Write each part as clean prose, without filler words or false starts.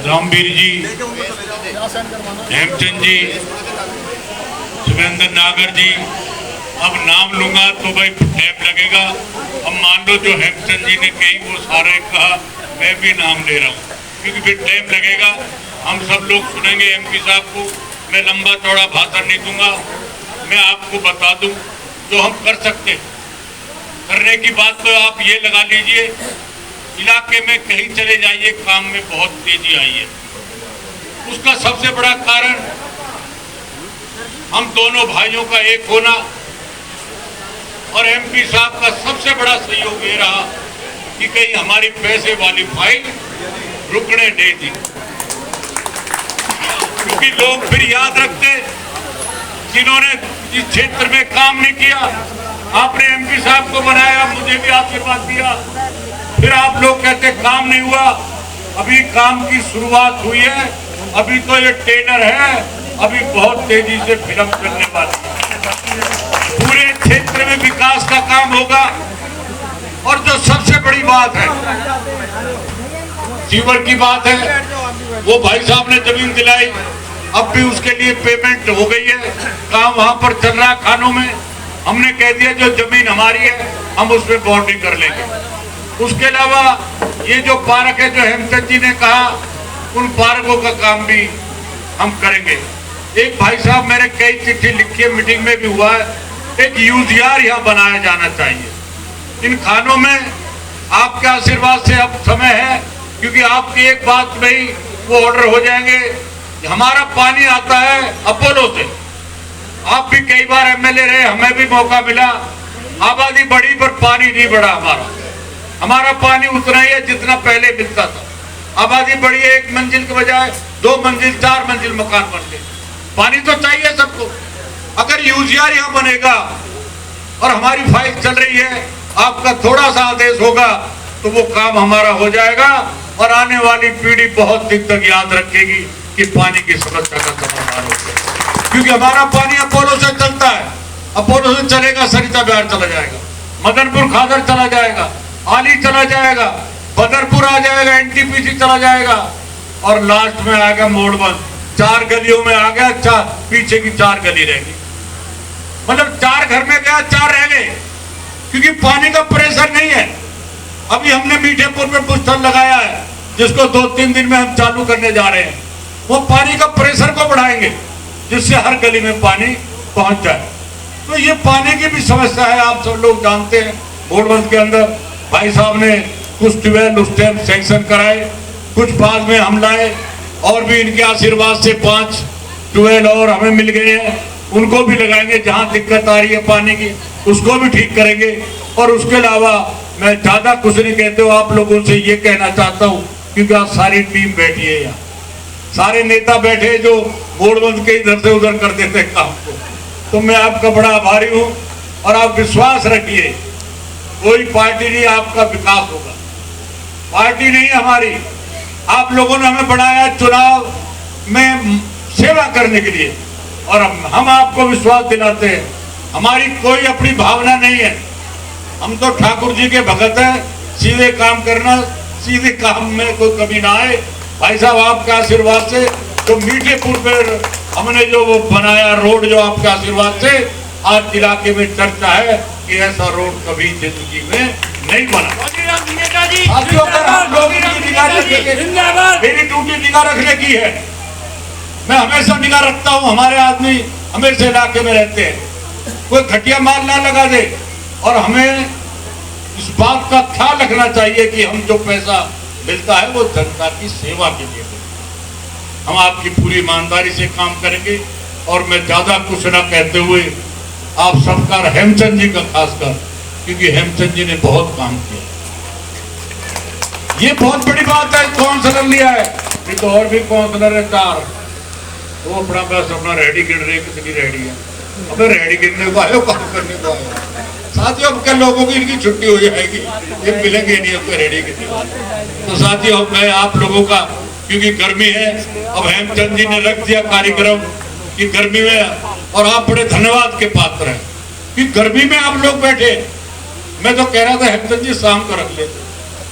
रामवीर जी, हेमचंद जी, सुरेंद्र नागर जी। अब नाम लूंगा तो भाई टाइम लगेगा। अब मान लो जो हेमचंद जी ने कही वो सारे कहा, मैं भी नाम ले रहा हूँ क्योंकि फिर टाइम लगेगा। हम सब लोग सुनेंगे एमपी साहब को। मैं लंबा चौड़ा भाषण नहीं दूंगा। मैं आपको बता दूं जो हम कर सकते करने की बात तो आप ये लगा लीजिए, इलाके में कहीं चले जाइए, काम में बहुत तेजी आई है। उसका सबसे बड़ा कारण हम दोनों भाइयों का एक होना और एमपी साहब का सबसे बड़ा सहयोग ये रहा कि कहीं हमारी पैसे वाली फाइल रुकने नहीं दी, क्योंकि लोग फिर याद रखते जिन्होंने इस क्षेत्र में काम नहीं किया। आपने एमपी साहब को बनाया, मुझे भी आशीर्वाद दिया, फिर आप लोग कहते काम नहीं हुआ। अभी काम की शुरुआत हुई है, अभी तो ये टेलर है, अभी बहुत तेजी से फिल्म चलने वाली है। पूरे क्षेत्र में विकास का काम होगा। और जो सबसे बड़ी बात है, सीवर की बात है, वो भाई साहब ने जमीन दिलाई, अब भी उसके लिए पेमेंट हो गई है, काम वहां पर चल रहा है खानों में। हमने कह दिया जो जमीन हमारी है हम उसमें बाउंड्री कर लेंगे। उसके अलावा ये जो पार्क है जो हेमचंद जी ने कहा, उन पार्कों का काम भी हम करेंगे। एक भाई साहब मेरे कई चिट्ठी लिखी है, मीटिंग में भी हुआ है, एक यूजीआर यहाँ बनाया जाना चाहिए। इन खानों में आपके आशीर्वाद से अब समय है, क्योंकि आपकी एक बात में ही वो ऑर्डर हो जाएंगे। हमारा पानी आता है अपोलो से, आप भी कई बार एमएलए रहे, हमें भी मौका मिला। आबादी बढ़ी पर पानी नहीं बढ़ा। हमारा पानी उतना ही है जितना पहले मिलता था। आबादी बढ़ी है, 1 मंजिल के बजाय 2 मंजिल 4 मंजिल मकान बन गए। पानी तो चाहिए सबको। अगर यूजीआर यहाँ बनेगा और हमारी फाइल चल रही है, आपका थोड़ा सा आदेश होगा तो वो काम हमारा हो जाएगा और आने वाली पीढ़ी बहुत दिन तक याद रखेगी कि पानी की समस्या का समाधान हो गया। क्योंकि हमारा पानी अपोलो से चलता है, अपोलो से चलेगा, सरिता बिहार चला जाएगा, मदनपुर खादर चला जाएगा, आली चला जाएगा, बदरपुर आ जाएगा, एनटीपीसी चला जाएगा और लास्ट में आएगा मोड़बंद। 4 गलियों में आ गया, 4 पीछे की 4 गली रहेगी। मतलब 4 घर में गया, 4 रह गए, क्योंकि पानी का प्रेशर नहीं है। अभी हमने मीठेपुर में बुस्टर लगाया है, जिसको 2-3 दिन में हम चालू करने जा रहे हैं। वो पानी का प्रेशर को बढ़ाएंगे जिससे हर गली में पानी पहुंच जाए। तो ये पानी की भी समस्या है, आप सब लोग जानते हैं। मोड़बंद के अंदर भाई साहब ने कुछ ट्यूबवेल उस टाइम सैंक्शन कराए, कुछ बाद में हम लाए और भी इनके आशीर्वाद से 5 ट्यूबवेल और हमें मिल गए हैं। उनको भी लगाएंगे, जहां दिक्कत आ रही है पानी की उसको भी ठीक करेंगे। और उसके अलावा मैं ज्यादा कुछ नहीं कहते हो, आप लोगों से ये कहना चाहता हूँ, क्योंकि आज सारी टीम बैठी है यहाँ, सारे नेता बैठे जो मोड़बंद के इधर से उधर कर देते काम को। तो मैं आपका बड़ा आभारी हूँ और आप विश्वास रखिए, कोई पार्टी नहीं, आपका विकास होगा। पार्टी नहीं हमारी, आप लोगों ने हमें बनाया चुनाव में सेवा करने के लिए और हम आपको विश्वास दिलाते हैं। हमारी कोई अपनी भावना नहीं है, हम तो ठाकुर जी के भगत हैं। सीधे काम करना, सीधे काम में कोई कमी ना आए। भाई साहब आपके आशीर्वाद से तो मीठेपुर पर हमने जो वो बनाया रोड, जो आपके आशीर्वाद से आज इलाके में चर्चा है कि ऐसा रोड कभी जिंदगी में नहीं बना। मेरी ड्यूटी निगाह रखने की है, मैं हमेशा निगाह रखता हूँ। हमारे आदमी हमेशा इलाके में रहते हैं, कोई घटिया माल ना लगा दे। और हमें इस बात का ख्याल रखना चाहिए कि हम जो पैसा मिलता है वो जनता की सेवा के लिए। हम आपकी पूरी ईमानदारी से काम करेंगे। और मैं ज्यादा कुछ न कहते हुए आप सबका, हेमचंद जी का खासकर, क्योंकि हेमचंद जी ने बहुत काम किया, ये बहुत बड़ी बात है। काउंसलर लिया है, ये तो और भी काउंसलर है 4, वो अपना बस अपना रेडी गिन रहे, कितनी रेडी है, अबे रेडी गिनने को आयो, काम करने को आयो। साथियों अब के लोगों की इनकी छुट्टी हो जाएगी, ये मिलेंगे नहीं आपको रेडी गिनने को। तो साथियों मैं आप लोगों का, क्योंकि गर्मी है, अब हेमचंद जी ने रख दिया कार्यक्रम कि गर्मी में, और आप बड़े धन्यवाद के पात्र हैं कि गर्मी में आप लोग बैठे। मैं तो कह रहा था हेमचंद जी शाम को रख लेते,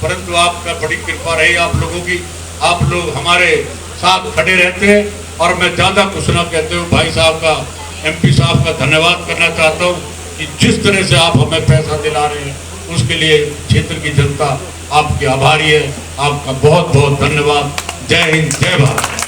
परंतु आपका बड़ी कृपा रही आप लोगों की, आप लोग हमारे साथ खड़े रहते हैं। और मैं ज़्यादा कुछ ना कहते हुए भाई साहब का, MP साहब का धन्यवाद करना चाहता हूँ कि जिस तरह से आप हमें पैसा दिला रहे हैं उसके लिए क्षेत्र की जनता आपकी आभारी है। आपका बहुत बहुत धन्यवाद। जय हिंद, जय भारत।